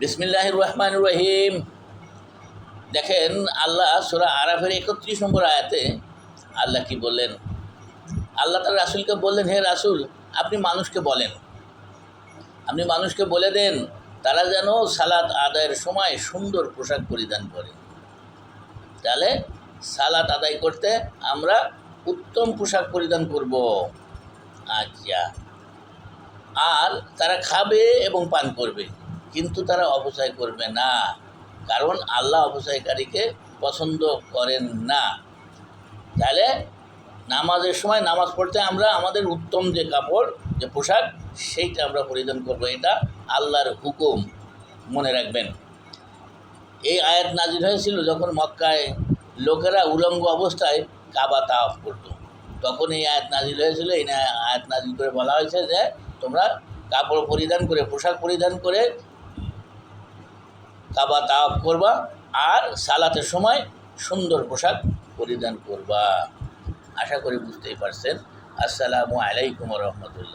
বিসমিল্লাহির রহমানির রহিম। দেখেন, আল্লাহ সূরা আরাফের ৩১ নম্বর আয়াতে আল্লাহ কি বললেন? আল্লাহ তার রাসূলকে বললেন, হে রাসূল, আপনি মানুষকে বলে দেন তারা যেন সালাত আদায়ের সময় সুন্দর পোশাক পরিধান করে। তাহলে সালাত আদায় করতে আমরা উত্তম পোশাক পরিধান করব। আচ্ছা, আর তারা খাবে এবং পান করবে, কিন্তু তারা অপচয় করবে না, কারণ আল্লাহ অপচয়কারীকে পছন্দ করেন না। তাহলে নামাজের সময় নামাজ পড়তে আমরা আমাদের উত্তম যে কাপড়, যে পোশাক, সেইটা আমরা পরিধান করব। এটা আল্লাহর হুকুম, মনে রাখবেন। এই আয়াত নাজিল হয়েছিল যখন মক্কায় লোকেরা উলঙ্গ অবস্থায় কাবা তাওয়াফ করত, তখন এই আয়াত নাজিল হয়েছিল। এই আয়াত নাজিল করে বলা হয়েছে যে তোমরা কাপড় পরিধান করে, পোশাক পরিধান করে কাবা তাওয়াফ করবা, আর সালাতের সময় সুন্দর পোশাক পরিধান করবা। আশা করি বুঝতেই পারছেন। আসসালামু আলাইকুম রহমতুল্লাহ।